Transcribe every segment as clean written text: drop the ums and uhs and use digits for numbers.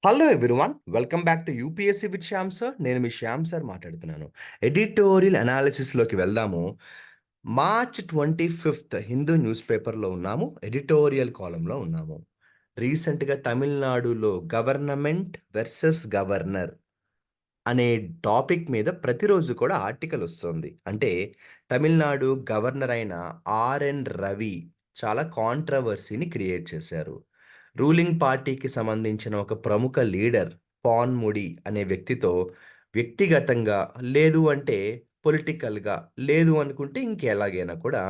Hello everyone. Welcome back to UPSC with Shyam sir. నేను మీ Shyam sir మాట్లాడుతున్నాను. Editorial అనాలిసిస్‌లోకి వెళ్దాము. March 25 Hindu news పేపర్‌లో ఉన్నాము. ఎడిటోరియల్ కాలమ్‌లో ఉన్నాము. రీసెంట్‌గా తమిళనాడులో గవర్నమెంట్ వర్సెస్ గవర్నర్ అనే టాపిక్ మీద ప్రతిరోజు కూడా ఆర్టికల్ వస్తుంది. అంటే తమిళనాడు గవర్నర్ అయిన రవి చాలా కాంట్రోవర్సీని క్రియేట్ చేశారు. రూలింగ్ పార్టీకి సంబంధించిన ఒక ప్రముఖ లీడర్ పాన్ముడి అనే వ్యక్తితో వ్యక్తిగతంగా లేదు అంటే పొలిటికల్‌గా లేదు అనుకుంటే ఇంకెలాగైనా కూడా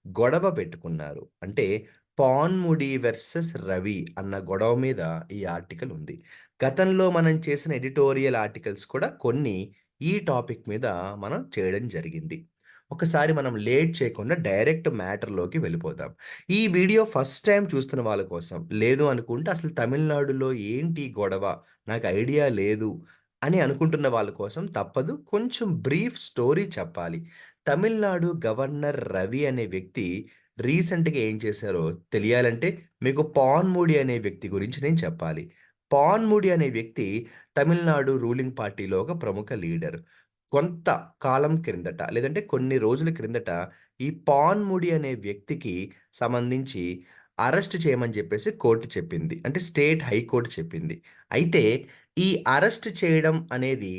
గొడవ పెట్టుకున్నారు. అంటే పాన్ముడి వర్సెస్ రవి అన్న గొడవ మీద ఈ ఆర్టికల్ ఉంది. గతంలో మనం చేసిన ఎడిటోరియల్ ఆర్టికల్స్ కూడా కొన్ని ఈ టాపిక్ మీద మనం చేయడం జరిగింది. ఒకసారి మనం లేట్ చేయకుండా డైరెక్ట్ మ్యాటర్‌లోకి వెళ్ళిపోదాం. ఈ వీడియో ఫస్ట్ టైమ్ చూస్తున్న వాళ్ళ కోసం, లేదు అనుకుంటే అసలు తమిళనాడులో ఏంటి గొడవ? నాకు ఐడియా లేదు అని అనుకుంటున్న వాళ్ళ కోసం తప్పదు. కొంచెం బ్రీఫ్ స్టోరీ చెప్పాలి. తమిళనాడు గవర్నర్ రవి అనే వ్యక్తి రీసెంట్‌గా ఏం చేశారో తెలియాలంటే మీకు పాన్ముడి అనే వ్యక్తి గురించి నేను చెప్పాలి. పాన్ముడి అనే వ్యక్తి తమిళనాడు రూలింగ్ పార్టీలో ఒక ప్రముఖ లీడర్. కొంత కాలం క్రిందట లేదంటే కొన్ని రోజుల క్రిందట ఈ పాన్ముడి అనే వ్యక్తికి సంబంధించి అరెస్ట్ చేయమని చెప్పేసి కోర్ట్ చెప్పింది. అంటే స్టేట్ హైకోర్ట్ చెప్పింది. అయితే ఈ అరెస్ట్ చేయడం అనేది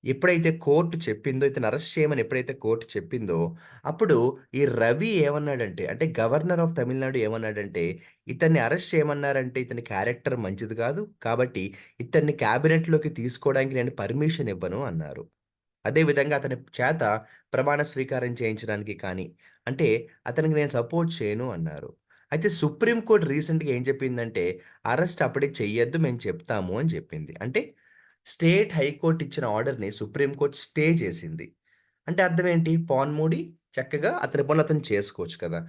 ఎప్పుడైతే కోర్ట్ చెప్పిందో, ఇతన్ని అరెస్ట్ చేయమని ఎప్పుడైతే కోర్ట్ చెప్పిందో, అప్పుడు ఈ రవి ఏమన్నాడంటే, అంటే గవర్నర్ ఆఫ్ తమిళనాడు ఏమన్నాడంటే, ఇతన్ని అరెస్ట్ చేయమన్నారంటే ఇతని క్యారెక్టర్ మంచిది కాదు. కాబట్టి ఇతన్ని క్యాబినెట్‌లోకి తీసుకోవడానికి నేను పర్మిషన్ ఇవ్వను అన్నారు. అదే విధంగా అతని చేత ప్రమాణ స్వీకారం చేయించడానికి కానీ, అంటే అతనికి నేను సపోర్ట్ చేయను అన్నారు. అయితే సుప్రీం కోర్ట్ రీసెంట్‌గా ఏం చెప్పిందంటే, అరెస్ట్ అప్పుడే చెయ్యొద్దు మేము చెప్తాము అని చెప్పింది. అంటే స్టేట్ హైకోర్ట్ ఇచ్చిన ఆర్డర్‌ని సుప్రీం కోర్ట్ స్టే చేసింది. అంటే అర్థం ఏంటి? పాన్‌మూడి చక్కగా అతని పనులు అతను చేసుకోవచ్చు కదా!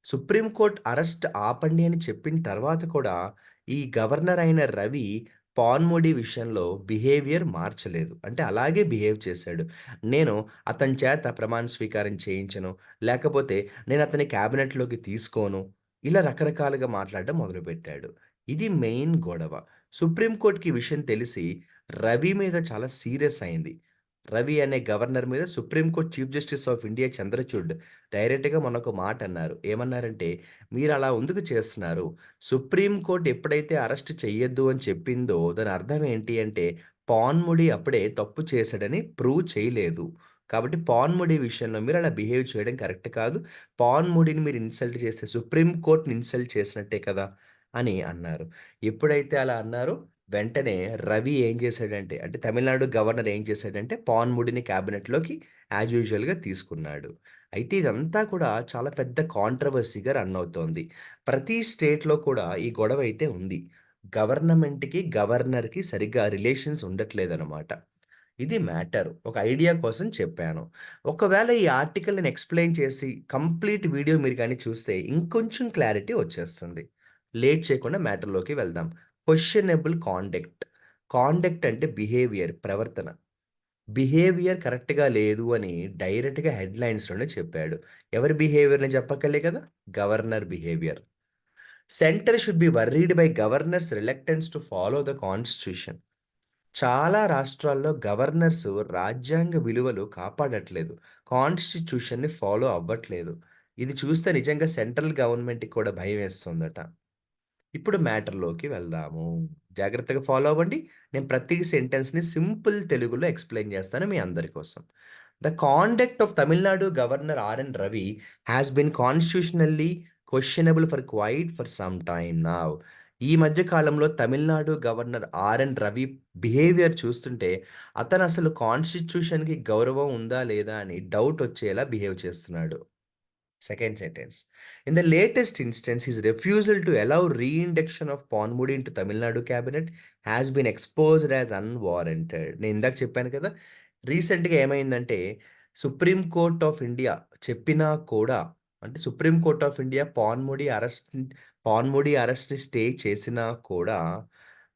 సుప్రీం కోర్ట్ అరెస్ట్ ఆపండి అని చెప్పిన తర్వాత కూడా, ఈ గవర్నర్ అయిన రవి పాన్‌మూడి విషయంలో బిహేవియర్ మార్చలేదు. అంటే అలాగే బిహేవ్ చేశాడు. నేను అతని చేత ప్రమాణ స్వీకారం చేయించను. లేకపోతే నేను అతన్ని క్యాబినెట్‌లోకి తీసుకోను. ఇలా రకరకాలుగా మాట్లాడడం మొదలుపెట్టాడు. ఇది మెయిన్ గొడవ. సుప్రీం కోర్ట్‌కి ఈ విషయం తెలిసి రవి మీద చాలా సీరియస్ అయింది. రవి అనే గవర్నర్ మీద supreme court chief justice of India Chandrachud డైరెక్ట్‌గా మొన్న ఒక మాట అన్నారు. ఏమన్నారంటే, "మీరలా ఎందుకు చేస్తున్నారు? సుప్రీం కోర్ట్ ఎప్పుడైతే అరెస్ట్ చెయ్యొద్దు అని చెప్పిందో దాని అర్థం ఏంటి అంటే, పాన్ముడి అప్పుడే తప్పు చేశాడని ప్రూవ్ చేయలేదు. కాబట్టి పాన్ముడి విషయంలో మీరు అలా బిహేవ్ చేయడం కరెక్ట్ కాదు. పాన్ముడిని మీరు ఇన్సల్ట్ చేస్తే సుప్రీం కోర్ట్‌ని ఇన్సల్ట్ చేసినట్టే కదా!" అని అన్నారు. ఎప్పుడైతే అలా అన్నారో వెంటనే రవి ఏం చేశాడంటే, అంటే తమిళనాడు గవర్నర్ ఏం చేశాడంటే, పాన్ముడిని క్యాబినెట్‌లోకి యాజ్ యూజువల్‌గా తీసుకున్నాడు. అయితే ఇదంతా కూడా చాలా పెద్ద కాంట్రోవర్సీ‌గా రన్ అవుతోంది. ప్రతి స్టేట్‌లో కూడా ఈ గొడవ అయితే ఉంది. గవర్నమెంట్‌కి, గవర్నర్‌కి సరిగ్గా రిలేషన్స్ ఉండట్లేదనమాట. ఇది మ్యాటర్. ఒక ఐడియా కోసం చెప్పాను. ఒకవేళ ఈ ఆర్టికల్ నేను ఎక్స్‌ప్లెయిన్ చేసి కంప్లీట్ వీడియో మీరు గాని చూస్తే ఇంకొంచెం క్లారిటీ వచ్చేస్తుంది. లేట్ చేయకుండా మ్యాటర్‌లోకి వెళ్దాం. క్వెషనబుల్ కాండక్ట్. కాండక్ట్ అంటే బిహేవియర్, ప్రవర్తన. బిహేవియర్ కరెక్ట్‌గా లేదు అని డైరెక్ట్‌గా హెడ్‌లైన్స్‌లోనే చెప్పాడు. ఎవరి బిహేవియర్‌ని చెప్పక్కర్లే కదా! Governor behaviour. Centre should be worried by governors reluctance to follow the constitution. చాలా రాష్ట్రాల్లో గవర్నర్స్ రాజ్యాంగ విలువలు కాపాడట్లేదు. కాన్స్టిట్యూషన్‌ని ఫాలో అవ్వట్లేదు. ఇది చూస్తే నిజంగా సెంట్రల్ గవర్నమెంట్‌కి కూడా భయమేస్తుందట. ఇప్పుడు మ్యాటర్‌లోకి వెళ్దాము. జాగ్రత్తగా ఫాలో అవ్వండి. నేను ప్రతి సెంటెన్స్‌ని సింపుల్ తెలుగులో ఎక్స్‌ప్లెయిన్ చేస్తాను మీ అందరి కోసం. The conduct of Tamil Nadu governor Ravi has been constitutionally questionable for some time now. ఈ మధ్య కాలంలో తమిళనాడు గవర్నర్ రవి బిహేవియర్ చూస్తుంటే అతను అసలు కాన్స్టిట్యూషన్‌కి గౌరవం ఉందా లేదా అని డౌట్ వచ్చేలా బిహేవ్ చేస్తున్నాడు. Second sentence. In the latest instance, his refusal to allow reinduction of Ponmudy into Tamil Nadu cabinet has been exposed as unwarranted. నేను ఇందాక చెప్పాను కదా! రీసెంట్‌గా ఏమైందంటే, సుప్రీం కోర్ట్ ఆఫ్ ఇండియా చెప్పినా కూడా, అంటే supreme court of India Ponmudi అరెస్ట్‌ని స్టే చేసినా కూడా,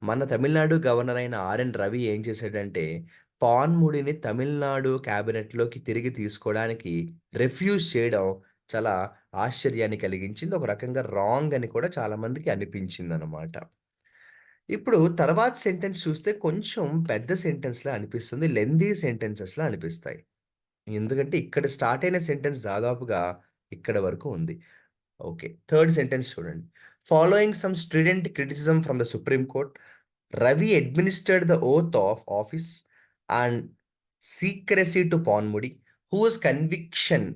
మన తమిళనాడు గవర్నర్ అయిన రవి ఏం చేశాడంటే, పాన్ముడిని తమిళనాడు క్యాబినెట్‌లోకి తిరిగి తీసుకోవడానికి రిఫ్యూజ్ చేయడం చాలా ఆశ్చర్యాన్ని కలిగించింది. ఒక రకంగా రాంగ్ అని కూడా చాలామందికి అనిపించిందనమాట. ఇప్పుడు తర్వాత సెంటెన్స్ చూస్తే కొంచెం పెద్ద సెంటెన్స్‌లా అనిపిస్తుంది. లెంథీ సెంటెన్సెస్‌లా అనిపిస్తాయి. ఎందుకంటే ఇక్కడ స్టార్ట్ అయిన సెంటెన్స్ దాదాపుగా ఇక్కడ వరకు ఉంది. ఓకే. థర్డ్ సెంటెన్స్ చూడండి. Following some strident criticism from the supreme court, Ravi administered the oath of office and secrecy to Ponmudi, whose conviction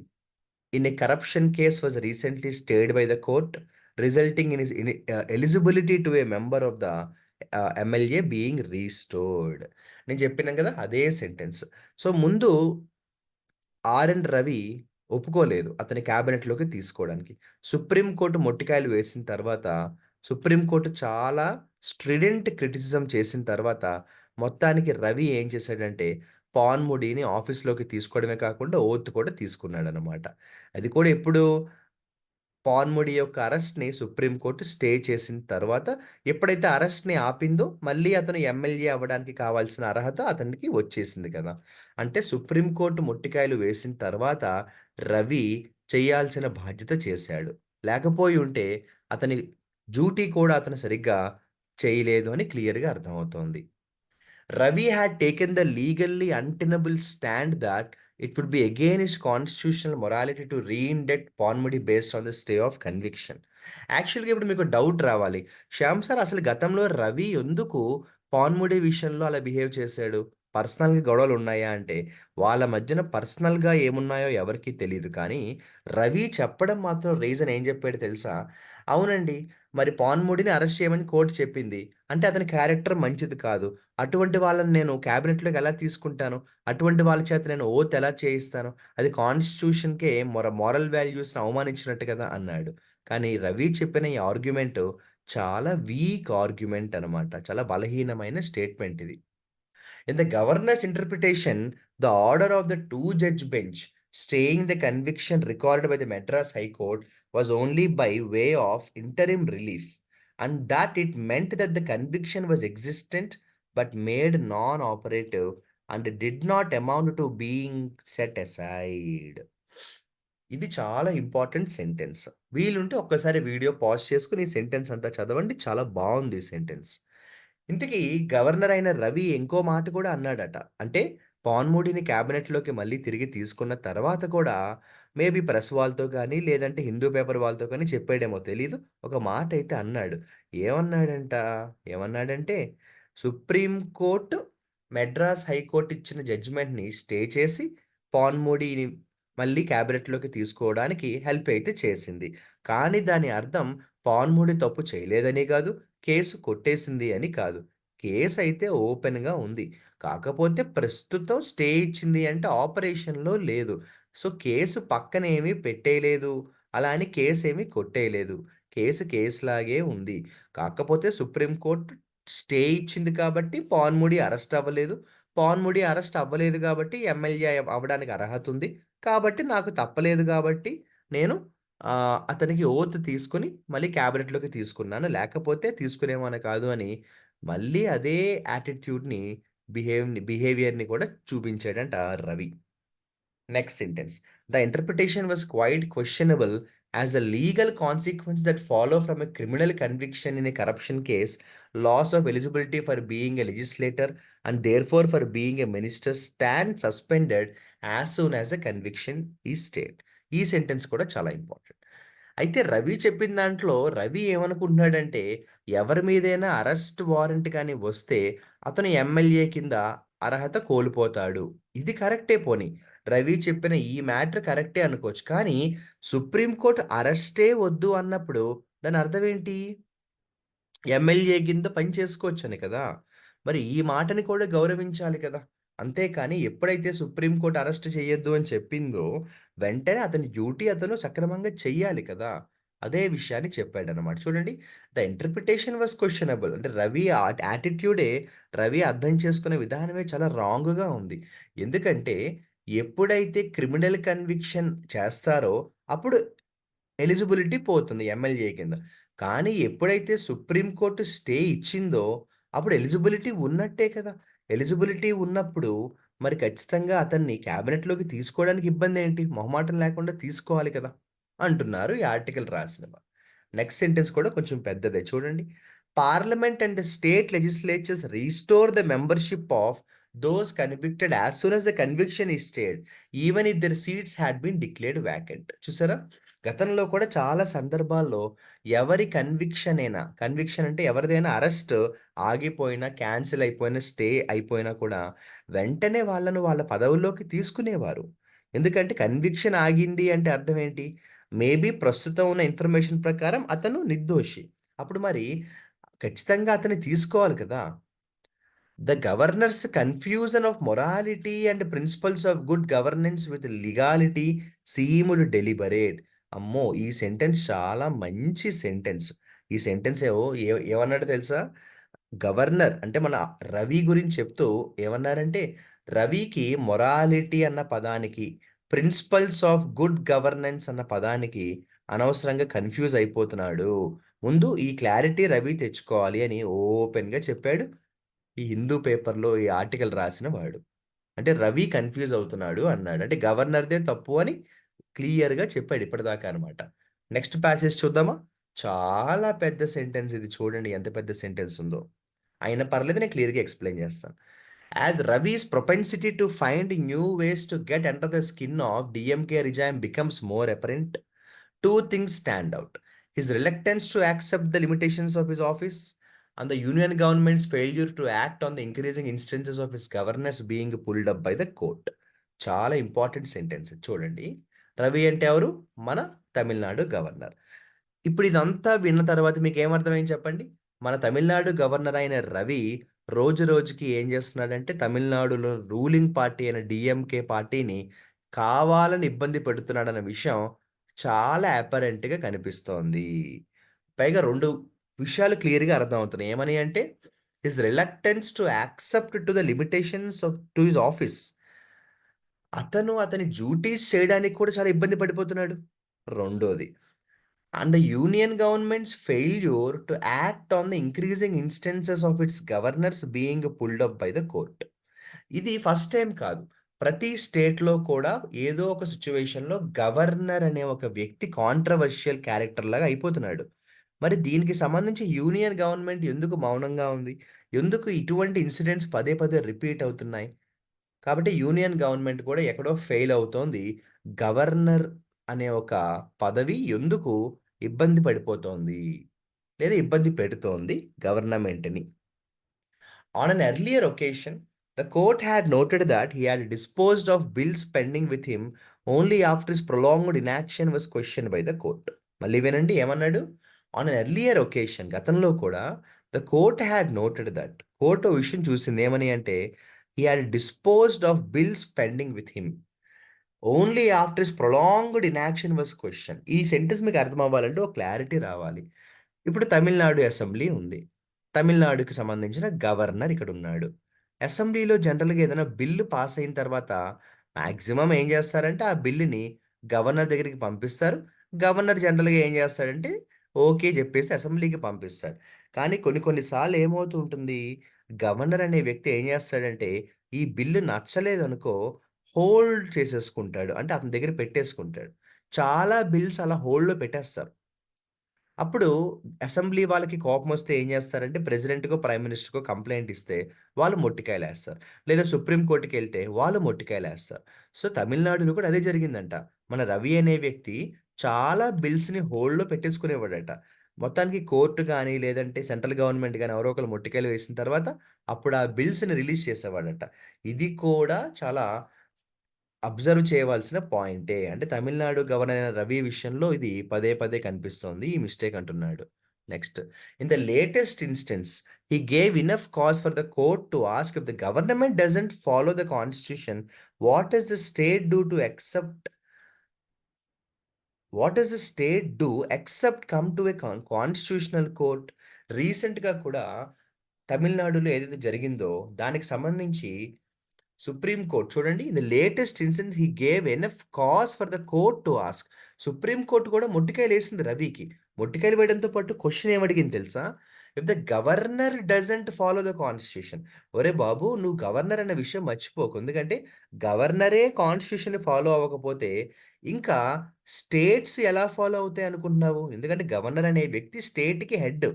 in a corruption case was recently stayed by the court, resulting in his eligibility to a member of the MLA being restored. నేను చెప్పినాను కదా అదే sentence. So ముందు RN Ravi ఒప్పుకోలేదు అతని క్యాబినెట్లోకి తీసుకోవడానికి. Supreme court మొట్టికాయలు వేసిన తర్వాత, సుప్రీంకోర్టు చాలా స్ట్రిడెంట్ క్రిటిసిజం చేసిన తర్వాత, మొత్తానికి రవి ఏం చేశాడంటే, పాన్ముడిని ఆఫీస్‌లోకి తీసుకోవడమే కాకుండా ఓత్ కూడా తీసుకున్నాడనమాట. అది కూడా ఎప్పుడు? పాన్ముడి యొక్క అరెస్ట్‌ని సుప్రీంకోర్టు స్టే చేసిన తర్వాత, ఎప్పుడైతే అరెస్ట్‌ని ఆపిందో, మళ్ళీ అతను ఎమ్మెల్యే అవ్వడానికి కావాల్సిన అర్హత అతనికి వచ్చేసింది కదా! అంటే సుప్రీంకోర్టు మొట్టికాయలు వేసిన తర్వాత, రవి చేయాల్సిన బాధ్యత చేశాడు. లేకపోయుంటే అతని డ్యూటీ కూడా అతను సరిగ్గా చేయలేదు అని క్లియర్‌గా అర్థమవుతోంది. Ravi had taken the legally untenable stand that it would be against constitutional morality to re-indict Ponmudy based on the stay of conviction. యాక్చువల్‌గా ఇప్పుడు మీకు డౌట్ రావాలి. శ్యామ్ సార్ అసలు గతంలో రవి ఎందుకు పాన్ముడి విషయంలో అలా బిహేవ్ చేశాడు? పర్సనల్‌గా గొడవలున్నాయా అంటే, వాళ్ళ మధ్యన పర్సనల్‌గా ఏమున్నాయో ఎవరికీ తెలీదు. కానీ రవి చెప్పడం మాత్రం రీజన్ ఏం చెప్పాడో తెలుసా? అవునండి. మరి పాన్ముడిని అరెస్ట్ చేయమని కోర్ట్ చెప్పింది. అంటే అతని క్యారెక్టర్ మంచిది కాదు. అటువంటి వాళ్ళని నేను క్యాబినెట్‌లోకి ఎలా తీసుకుంటాను? అటువంటి వాళ్ళ చేత నేను ఓత్ ఎలా చేయిస్తాను? అది కాన్స్టిట్యూషన్‌కే మోరల్ వాల్యూస్‌ని అవమానించినట్టు కదా! అన్నాడు. కానీ రవి చెప్పిన ఈ ఆర్గ్యుమెంటు చాలా వీక్ ఆర్గ్యుమెంట్ అనమాట. చాలా బలహీనమైన స్టేట్మెంట్ ఇది. In the governor's interpretation, the order of the two-judge bench staying the conviction recorded by the Madras High Court was only by way of interim relief, and that it meant that the conviction was existent but made non-operative and did not amount to being set aside. ఇది చాలా important sentence. వీలుంటే ఒక్కసారి video pause చేసుకొని ఈ sentence అంతా చదవండి. చాలా బావుంది ఈ సెంటెన్స్. ఇంతకీ గవర్నర్ అయిన రవి ఇంకో మాట కూడా అన్నాడట. అంటే పాన్ముడిని క్యాబినెట్‌లోకి మళ్ళీ తిరిగి తీసుకున్న తర్వాత కూడా మేబీ ప్రెస్ వాళ్ళతో గాని, లేదంటే హిందూ పేపర్ వాళ్ళతో గాని చెప్పాడేమో తెలీదు. ఒక మాటైతే అన్నాడు. ఏమన్నాడంట? ఏమన్నాడంటే, సుప్రీం కోర్ట్ మద్రాస్ హైకోర్ట్ ఇచ్చిన జడ్జిమెంట్‌ని స్టే చేసి పాన్ముడిని మళ్ళీ క్యాబినెట్‌లోకి తీసుకోవడానికి హెల్ప్ అయితే చేసింది. కానీ దాని అర్థం పాన్ముడి తప్పు చేయలేదని గాదు, కేసు కొట్టేసింది అని కాదు. కేసయితే ఓపెన్‌గా ఉంది. కాకపోతే ప్రస్తుతం స్టే ఇచ్చింది అంటే ఆపరేషన్‌లో లేదు. సో, కేసు పక్కనేమి పెట్టేయలేదు. అలా అని కేసేమి కొట్టేయలేదు. కేసు కేసులాగే ఉంది. కాకపోతే సుప్రీం కోర్ట్ స్టే ఇచ్చింది కాబట్టి పాన్ముడి అరెస్ట్ అవ్వలేదు. పాన్ముడి అరెస్ట్ అవ్వలేదు కాబట్టి ఎమ్మెల్యే అవ్వడానికి అర్హత ఉంది. కాబట్టి నాకు తప్పలేదు గాబట్టి నేను అతనికి ఓత్ తీసుకొని మళ్ళీ క్యాబినెట్‌లోకి తీసుకున్నాను. లేకపోతే తీసుకునేవాడిని కాదు అని మళ్ళీ అదే యాటిట్యూడ్‌ని బిహేవియర్‌ని కూడా చూపించాడంట Ravi. Next sentence. The interpretation was quite questionable as the legal consequences that follow from a criminal conviction in a corruption case, loss of eligibility for being a legislator and therefore for being a minister, stand suspended as soon as the conviction is stayed. ఈ sentence కూడా చాలా important. అయితే రవి చెప్పిన దాంట్లో రవి ఏమనుకుంటున్నాడంటే, ఎవరి మీదైనా arrest warrant గాని వస్తే అతను ఎమ్మెల్యే కింద అర్హత కోల్పోతాడు. ఇది కరెక్టే పోనీ. రవి చెప్పిన ఈ మ్యాటర్ కరెక్టే అనుకోవచ్చు. కానీ సుప్రీం కోర్ట్ అరెస్టే వద్దు అన్నప్పుడు దాని అర్థం ఏంటి? ఎమ్మెల్యే కింద పని చేసుకోవచ్చని కదా! మరి ఈ మాటని కూడా గౌరవించాలి కదా! అంతేకాని ఎప్పుడైతే సుప్రీం కోర్ట్ అరెస్ట్ చేయొద్దు అని చెప్పిందో, వెంటనే అతని డ్యూటీ అతను సక్రమంగా చెయ్యాలి కదా! అదే విషయాన్ని చెప్పాడనమాట. చూడండి, ద ఇంటర్ప్రిటేషన్ వాస్ క్వెషనబుల్. అంటే రవి యాటిట్యూడే రవి అర్థం చేసుకునే విధానమే చాలా రాంగ్‌గా ఉంది. ఎందుకంటే ఎప్పుడైతే క్రిమినల్ కన్విక్షన్ చేస్తారో అప్పుడు ఎలిజిబిలిటీ పోతుంది ఎమ్మెల్యే కింద. కానీ ఎప్పుడైతే సుప్రీం కోర్ట్ స్టే ఇచ్చిందో, అప్పుడు ఎలిజిబిలిటీ ఉన్నట్టే కదా! ఎలిజిబిలిటీ ఉన్నప్పుడు మరి ఖచ్చితంగా అతన్ని క్యాబినెట్‌లోకి తీసుకోవడానికి ఇబ్బందేంటి? మొహమాటం లేకుండా తీసుకోవాలి కదా! అంటున్నారు ఈ ఆర్టికల్ రాసిన నెక్స్ట్ సెంటెన్స్ కూడా కొంచెం పెద్దదే చూడండి. Parliament and the state legislatures restore the membership of those convicted as soon as the conviction is stayed, even if their seats had been declared vacant. చూసారా? గతంలో కూడా చాలా సందర్భాల్లో ఎవరి కన్విక్షన్ అంటే ఎవరిదైనా అరెస్ట్ ఆగిపోయినా, క్యాన్సిల్ అయిపోయినా, స్టే అయిపోయినా కూడా వెంటనే వాళ్ళను వాళ్ళ పదవుల్లోకి తీసుకునేవారు. ఎందుకంటే కన్విక్షన్ ఆగింది అంటే అర్థం ఏంటి? మేబీ ప్రస్తుతం ఉన్న ఇన్ఫర్మేషన్ ప్రకారం అతను నిర్దోషి. అప్పుడు మరి ఖచ్చితంగా అతన్ని తీసుకోవాలి కదా! The governor's confusion of morality and principles of good governance with legality seemed deliberate. అమ్మో! ఈ సెంటెన్స్ చాలా మంచి సెంటెన్స్. ఈ సెంటెన్స్ ఏమన్నాడో తెలుసా? గవర్నర్ అంటే మన రవి గురించి చెప్తూ ఏమన్నారంటే, రవికి మొరాలిటీ అన్న పదానికి, ప్రిన్సిపల్స్ ఆఫ్ గుడ్ గవర్నెన్స్ అన్న పదానికి అనవసరంగా కన్‌ఫ్యూజ్ అయిపోతున్నాడు. ముందు ఈ క్లారిటీ రవి తెచ్చుకోవాలి అని ఓపెన్‌గా చెప్పాడు. ఈ హిందూ పేపర్‌లో ఈ ఆర్టికల్ రాసిన వాడు. అంటే రవి కన్‌ఫ్యూజ్ అవుతున్నాడు అన్నాడు. అంటే గవర్నర్‌దే తప్పు అని క్లియర్‌గా చెప్పాడు ఇప్పటిదాకా అనమాట. నెక్స్ట్ ప్యాసేజ్ చూద్దామా? చాలా పెద్ద సెంటెన్స్ ఇది చూడండి ఎంత పెద్ద సెంటెన్స్ ఉందో. అయినా పర్లేదు నేను క్లియర్‌గా ఎక్స్‌ప్లెయిన్ చేస్తాను. As Ravi's propensity to find new ways to get under the skin of DMK regime becomes more apparent. Two things stand out: his reluctance to accept the limitations of his office, and the Union government's failure to act on the increasing instances of his governors being pulled up by the court. చాలా important sentence చూడండి. రవి అంటే ఎవరు? మన Tamil Nadu governor. ఇప్పుడు ఇదంతా విన్న తర్వాత మీకేమర్థమైంది చెప్పండి? మన తమిళనాడు గవర్నర్ అయిన రవి రోజు రోజుకి ఏం చేస్తున్నాడంటే తమిళనాడులో రూలింగ్ పార్టీ అయిన డీఎంకే పార్టీని కావాలని ఇబ్బంది పెడుతున్నాడన్న విషయం చాలా అపరెంట్‌గా కనిపిస్తోంది. పైగా 2 విషయాలు క్లియర్‌గా అర్థమవుతున్నాయి. ఏమని అంటే his reluctance to accept to the limitations to his office. అతను అతని డ్యూటీస్ చేయడానికి కూడా చాలా ఇబ్బంది పడిపోతున్నాడు. రెండోది and the union governments failure to act on the increasing instances of it's governors being pulled up by the court. ఇది first time కాదు. ప్రతి స్టేట్‌లో కూడా ఏదో ఒక సిట్యుయేషన్‌లో గవర్నర్ అనే ఒక వ్యక్తి కాంట్రోవర్షియల్ క్యారెక్టర్ లాగా అయిపోతున్నాడు. మరి దీనికి సంబంధించి యూనియన్ గవర్నమెంట్ ఎందుకు మౌనంగా ఉంది? ఎందుకు ఇటువంటి ఇన్సిడెంట్స్ పదే పదే రిపీట్ అవుతున్నాయి? కాబట్టి యూనియన్ గవర్నమెంట్ కూడా ఎక్కడో ఫెయిల్ అవుతోంది. గవర్నర్ అనే ఒక పదవి ఎందుకు ఇబ్బంది పడిపోతోంది? లేదా ఇబ్బంది పెడుతోంది గవర్నమెంట్‌ని. On an earlier occasion, the court had noted that he had disposed of bills pending with him only after his prolonged inaction was questioned by the court. మళ్ళీ వినండి ఏమన్నాడు? ఆన్ అన్ ఎర్లియర్ ఒకేషన్ గతంలో కూడా the court had noted that court ఓ విషయం చూసింది ఏమని అంటే he had disposed of bills pending with him only after his prolonged inaction was question. ఈ సెంటెన్స్ మీకు అర్థం అవ్వాలంటే ఒక క్లారిటీ రావాలి. ఇప్పుడు తమిళనాడు అసెంబ్లీ ఉంది. తమిళనాడుకి సంబంధించిన గవర్నర్ ఇక్కడున్నాడు. అసెంబ్లీలో జనరల్‌గా ఏదైనా బిల్లు పాస్ అయిన తర్వాత మాక్సిమం ఏం చేస్తారంటే, ఆ బిల్లుని గవర్నర్ దగ్గరికి పంపిస్తారు. గవర్నర్ జనరల్‌గా ఏం చేస్తాడంటే, ఓకే చెప్పేసి అసెంబ్లీకి పంపిస్తాడు. కానీ కొన్ని కొన్ని సార్లు ఏమవుతూ ఉంటుంది, గవర్నర్ అనే వ్యక్తి ఏం చేస్తాడంటే, ఈ బిల్లు నచ్చలేదనుకో హోల్డ్ చేసేసుకుంటాడు. అంటే అతని దగ్గర పెట్టేసుకుంటాడు. చాలా బిల్స్ అలా హోల్డ్‌లో పెట్టేస్తారు. అప్పుడు అసెంబ్లీ వాళ్ళకి కోపమొస్తే ఏం జేస్తారంటే, ప్రెసిడెంట్‌కో, ప్రైమ్ మినిస్టర్‌కో కంప్లెయింట్ ఇస్తే వాళ్ళు మొట్టికాయలేస్తారు. లేదా సుప్రీం కోర్ట్‌కెళ్తే వాళ్ళు మొట్టికాయలేస్తారు. సో, తమిళనాడులో కూడా అదే జరిగిందంట. మన రవి అనే వ్యక్తి చాలా బిల్స్‌ని హోల్డ్‌లో పెట్టేసుకునేవాడట. మొత్తానికి కోర్ట్ గాని, లేదంటే సెంట్రల్ గవర్నమెంట్ గాని ఎవరో ఒకళ్ళు మొట్టికాయలు వేసిన తర్వాత అప్పుడు ఆ బిల్స్‌ని రిలీజ్ చేసేవాడట. ఇది కూడా చాలా అబ్జర్వ్ చేయవలసిన పాయింటే. అంటే తమిళనాడు గవర్నర్ అయిన రవి విషయంలో ఇది పదే పదే కనిపిస్తోంది. ఈ మిస్టేక్ అంటున్నాడు. Next. In the latest instance he gave enough cause for the court to ask if the government doesn't follow the constitution what does the state do to accept what does the state do except come to a constitutional court. రీసెంట్‌గా కూడా తమిళనాడులో ఏదైతే జరిగిందో దానికి సంబంధించి supreme court చూడండి. In the latest incident he gave enough cause for the court to ask. Supreme court కూడా మొట్టికాయలేసింది రవికి. మొట్టికాయలు వేయడంతో పాటు క్వెషన్ ఏమడిగింది తెలుసా? If the governor doesn't follow the constitution. ఒరేయ్ బాబు! నువ్వు గవర్నర్ అన్న విషయం మర్చిపోకు. ఎందుకంటే గవర్నరే కాన్స్టిట్యూషన్‌ని ఫాలో అవ్వకపోతే ఇంకా స్టేట్స్ ఎలా ఫాలో అవుతాయి అనుకుంటున్నావు? ఎందుకంటే గవర్నర్ అనే వ్యక్తి స్టేట్‌కి హెడ్.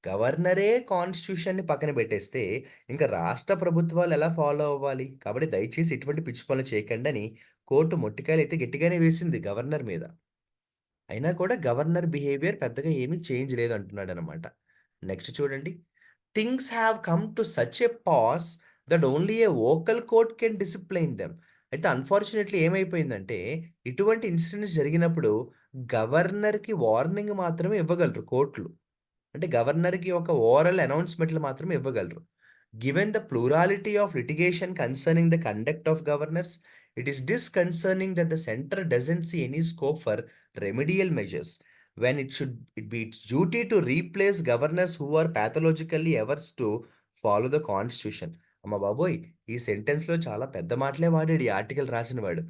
గవర్నరే కాన్స్టిట్యూషన్‌ని పక్కన పెట్టేస్తే, ఇంక రాష్ట్ర ప్రభుత్వాలు ఎలా ఫాలో అవ్వాలి? కాబట్టి దయచేసి ఇటువంటి పిచ్చి పనులు చేయకండని కోర్టు మొట్టికాయలైతే గట్టిగానే వేసింది గవర్నర్ మీద. అయినా కూడా గవర్నర్ బిహేవియర్ పెద్దగా ఏమీ చేంజ్ లేదంటున్నాడనమాట. నెక్స్ట్ చూడండి. Things have come to such a pass that only a vocal court can discipline them. అయితే అన్‌ఫార్చునేట్‌లీ ఏమైపోయిందంటే, ఇటువంటి ఇన్సిడెంట్స్ జరిగినప్పుడు గవర్నర్‌కి వార్నింగ్ మాత్రమే ఇవ్వగలరు కోర్టులు. అంటే గవర్నర్‌కి ఒక ఓరల్ అనౌన్స్‌మెంట్‌లు మాత్రమే ఇవ్వగలరు. Given the plurality of litigation concerning the conduct of governors, it is disconcerting that the centre doesn't see any scope for remedial measures when it be its duty to replace governors who are pathologically averse to follow the constitution. అమ్మ బాబోయ్! ఈ సెంటెన్స్‌లో చాలా పెద్ద మాటలే వాడాడు ఈ article రాసినవాడు.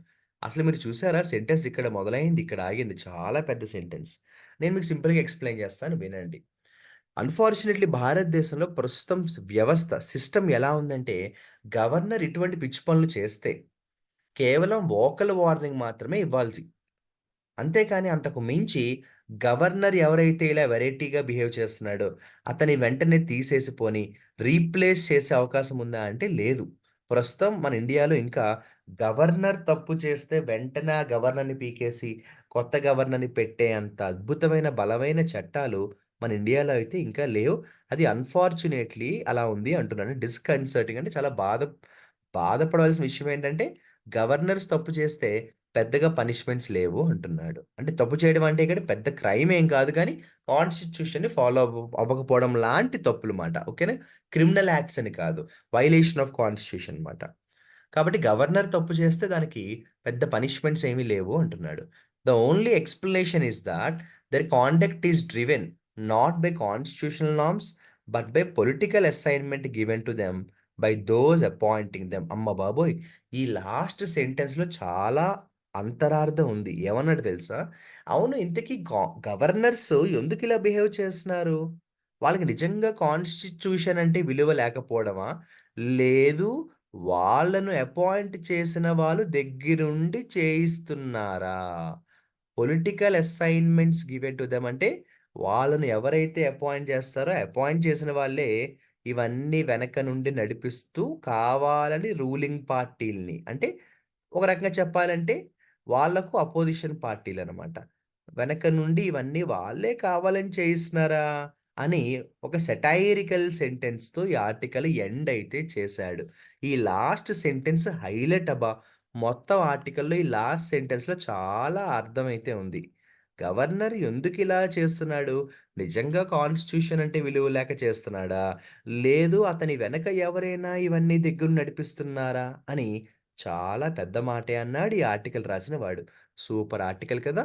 అసలు మీరు చూసారా సెంటెన్స్ ఇక్కడ మొదలైంది, ఇక్కడ ఆగింది. చాలా పెద్ద సెంటెన్స్. నేను మీకు సింపుల్‌గా ఎక్స్‌ప్లెయిన్ చేస్తాను వినండి. అన్‌ఫార్చునేట్‌లీ భారతదేశంలో ప్రస్తుతం సిస్టమ్ ఎలా ఉందంటే, గవర్నర్ ఇటువంటి పిచ్చి పనులు చేస్తే, కేవలం వోకల్ వార్నింగ్ మాత్రమే ఇవ్వాల్సి. అంతేకాని అంతకు మించి గవర్నర్ ఎవరైతే ఇలా వెరైటీగా బిహేవ్ చేస్తున్నాడో, అతని వెంటనే తీసేసి పోని, రీప్లేస్ చేసే అవకాశం ఉందా అంటే లేదు. ప్రస్తుతం మన ఇండియాలో ఇంకా గవర్నర్ తప్పు చేస్తే వెంటనే ఆ గవర్నర్‌ని పీకేసి, కొత్త గవర్నర్‌ని పెట్టే అంత అద్భుతమైన, బలమైన చట్టాలు మన ఇండియాలో అయితే ఇంకా లేవు. అది అన్‌ఫార్చునేట్‌లీ అలా ఉంది అంటున్నాను. డిస్‌కన్సర్టింగ్ అంటే చాలా బాధపడవలసిన విషయం ఏంటంటే, గవర్నర్స్ తప్పు చేస్తే పెద్దగా పనిష్మెంట్స్ లేవు అంటున్నాడు. అంటే తప్పు చేయడం అంటే ఇక్కడ పెద్ద క్రైమ్ ఏం కాదు గానీ, కాన్స్టిట్యూషన్‌ని ఫాలో అవ్వకపోవడం లాంటి తప్పులు మాట. ఓకేనా? క్రిమినల్ యాక్ట్స్ అని కాదు. వయలేషన్ ఆఫ్ కాన్స్టిట్యూషన్ మాట. కాబట్టి గవర్నర్ తప్పు చేస్తే దానికి పెద్ద పనిష్మెంట్స్ ఏమీ లేవు అంటున్నాడు. The only explanation is that their conduct is driven not by constitutional norms but by political assignment given to them by those appointing them. అమ్మ బాబోయ్! ఈ లాస్ట్ సెంటెన్స్‌లో చాలా అంతరార్థం ఉంది. ఏమన్నాడో తెలుసా? అవును, ఇంతకీ గవర్నర్స్ ఎందుకిలా బిహేవ్ చేస్తున్నారు? వాళ్ళకి నిజంగా కాన్స్టిట్యూషన్ అంటే విలువ లేకపోవడమా? లేదు, వాళ్ళను అపాయింట్ చేసిన వాళ్ళు దగ్గరుండి చేయిస్తున్నారా? Political assignments given to them అంటే, వాళ్ళని ఎవరైతే అపాయింట్ చేస్తారో, అపాయింట్ చేసిన వాళ్ళే ఇవన్నీ వెనక నుండి నడిపిస్తూ కావాలని రూలింగ్ పార్టీలని అంటే, ఒక రకంగా చెప్పాలంటే వాళ్ళకు అపోజిషన్ పార్టీలనమాట. వెనక నుండి ఇవన్నీ వాళ్ళే కావాలని చేయిస్తున్నారా? అని ఒక సెటైరికల్ సెంటెన్స్‌తో ఈ ఆర్టికల్ ఎండ్ అయితే చేశాడు. ఈ లాస్ట్ సెంటెన్స్ హైలైట్ అబ్బా! మొత్తం ఆర్టికల్‌లో ఈ లాస్ట్ సెంటెన్స్‌లో చాలా అర్థమైతే ఉంది. గవర్నర్ ఎందుకిలా చేస్తున్నాడు? నిజంగా కాన్స్టిట్యూషన్ అంటే విలువ లేక చేస్తున్నాడా? లేదు, అతని వెనక ఎవరైనా ఇవన్నీ దగ్గరుండి నడిపిస్తున్నారా? అని చాలా పెద్ద మాటే అన్నాడు ఈ ఆర్టికల్ రాసిన వాడు. సూపర్ ఆర్టికల్ కదా!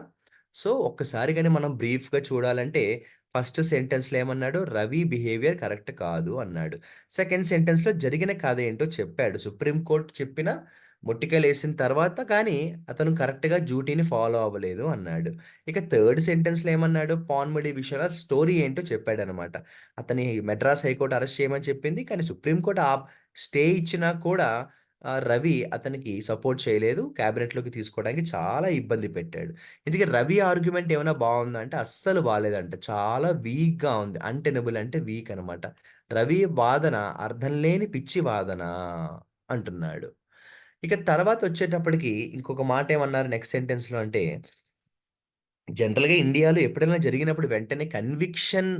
సో, ఒక్కసారి గాని మనం బ్రీఫ్‌గా చూడాలంటే ఫస్ట్ సెంటెన్స్‌లో ఏమన్నాడు? రవి బిహేవియర్ కరెక్ట్ కాదు అన్నాడు. సెకండ్ సెంటెన్స్‌లో జరిగిన కథ ఏంటో చెప్పాడు. సుప్రీం కోర్ట్ చెప్పిన మొట్టికాయలేసిన తర్వాత కానీ అతను కరెక్ట్‌గా డ్యూటీని ఫాలో అవ్వలేదు అన్నాడు. ఇక థర్డ్ సెంటెన్స్‌లో ఏమన్నాడు? పాన్ముడి విషయంలో స్టోరీ ఏంటో చెప్పాడనమాట. అతని మద్రాస్ హైకోర్ట్ అరెస్ట్ చేయమని చెప్పింది. కానీ సుప్రీం కోర్ట్ స్టే ఇచ్చినా కూడా రవి అతనికి సపోర్ట్ చేయలేదు. క్యాబినెట్‌లోకి తీసుకోవడానికి చాలా ఇబ్బంది పెట్టాడు. ఇంతకీ రవి ఆర్గ్యుమెంట్ ఏమైనా బావుందా అంటే అస్సలు బాలేదంట. చాలా వీక్‌గా ఉంది. అన్‌టెనబుల్ అంటే వీక్ అనమాట. రవి వాదన అర్థం లేని పిచ్చి వాదన అంటున్నాడు. ఇక తర్వాతొచ్చేటప్పటికి ఇంకొక మాటేమన్నారు నెక్స్ట్ సెంటెన్స్‌లో అంటే, జనరల్‌గా ఇండియాలో ఎప్పుడైనా జరిగినప్పుడు వెంటనే కన్విక్షన్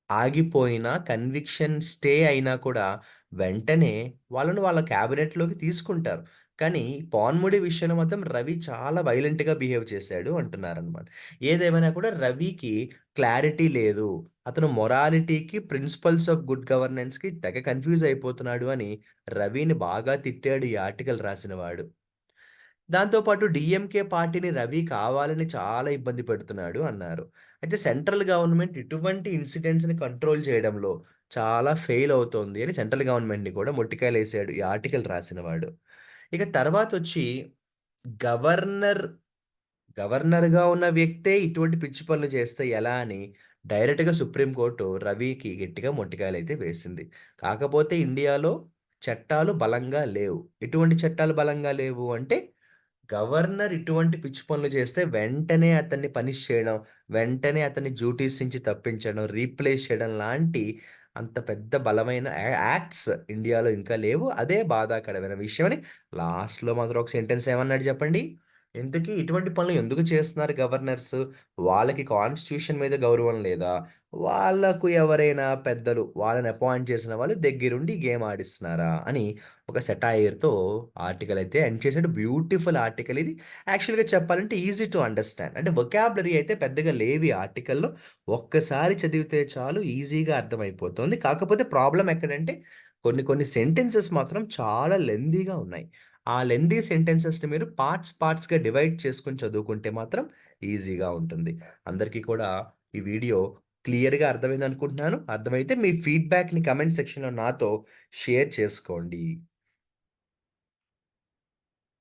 ఆగిపోయినా, కన్విక్షన్ స్టే అయినా కూడా వెంటనే వాళ్ళని వాళ్ళ క్యాబినెట్‌లోకి తీసుకుంటారు. కానీ పాన్ముడి విషయంలో మాత్రం రవి చాలా వైలెంట్‌గా బిహేవ్ చేశాడు అంటున్నారనమాట. ఏదేమైనా కూడా రవికి క్లారిటీ లేదు. అతను మొరాలిటీకి, ప్రిన్సిపల్స్ ఆఫ్ గుడ్ గవర్నెన్స్‌కి తెగ కన్‌ఫ్యూజ్ అయిపోతున్నాడు అని రవిని బాగా తిట్టాడు ఈ ఆర్టికల్ రాసినవాడు. దాంతో పాటు డీఎంకే పార్టీని రవి కావాలని చాలా ఇబ్బంది పెడుతున్నాడు అన్నారు. అయితే సెంట్రల్ గవర్నమెంట్ ఇటువంటి ఇన్సిడెంట్స్‌ని కంట్రోల్ చేయడంలో చాలా ఫెయిల్ అవుతోంది అని సెంట్రల్ గవర్నమెంట్‌ని కూడా మొట్టికాయలేసాడు ఈ ఆర్టికల్ రాసినవాడు. ఇక తర్వాతొచ్చి గవర్నర్, గవర్నర్‌గా ఉన్న వ్యక్తే ఇటువంటి పిచ్చి పనులు చేస్తే ఎలా అని డైరెక్ట్‌గా సుప్రీం కోర్టు రవికి గట్టిగా మొట్టికాయలైతే వేసింది. కాకపోతే ఇండియాలో చట్టాలు బలంగా లేవు. ఎటువంటి చట్టాలు బలంగా లేవు అంటే గవర్నర్ ఇటువంటి పిచ్చి పనులు చేస్తే వెంటనే అతన్ని పనిష్ చేయడం, వెంటనే అతన్ని డ్యూటీస్ నుంచి తప్పించడం, రీప్లేస్ చేయడం లాంటి అంత పెద్ద బలమైన యాక్ట్స్ ఇండియాలో ఇంకా లేవు. అదే బాధాకరమైన విషయం అని లాస్ట్‌లో మాత్రం ఒక సెంటెన్స్ ఏమన్నాడు చెప్పండి? ఇంతకీ ఇటువంటి పనులు ఎందుకు చేస్తున్నారు గవర్నర్స్? వాళ్ళకి కాన్స్టిట్యూషన్ మీద గౌరవం లేదా? వాళ్ళకు ఎవరైనా పెద్దలు వాళ్ళని అపాయింట్ చేసిన వాళ్ళు దగ్గరుండి ఈ గేమ్ ఆడిస్తున్నారా? అని ఒక సెటైర్‌తో ఆర్టికల్ అయితే ఎండ్ చేసాడు. బ్యూటిఫుల్ ఆర్టికల్ ఇది. యాక్చువల్‌గా చెప్పాలంటే ఈజీ టు అండర్‌స్టాండ్. అంటే వొకాబులరీ అయితే పెద్దగా లేవు ఈ ఆర్టికల్‌లో. ఒక్కసారి చదివితే చాలు ఈజీగా అర్థమైపోతుంది. కాకపోతే ప్రాబ్లమ్ ఎక్కడంటే కొన్ని కొన్ని సెంటెన్సెస్ మాత్రం చాలా లెంథీగా ఉన్నాయి. ఆ లెంథీ సెంటెన్సెస్‌ని మీరు పార్ట్స్‌గా డివైడ్ చేసుకొని చదువుకుంటే మాత్రం ఈజీగా ఉంటుంది. అందరికీ కూడా ఈ వీడియో క్లియర్‌గా అర్థమైందనుకుంటున్నాను. అర్థమైతే మీ ఫీడ్‌బ్యాక్‌ని కామెంట్ సెక్షన్‌లో నాతో షేర్ చేసుకోండి.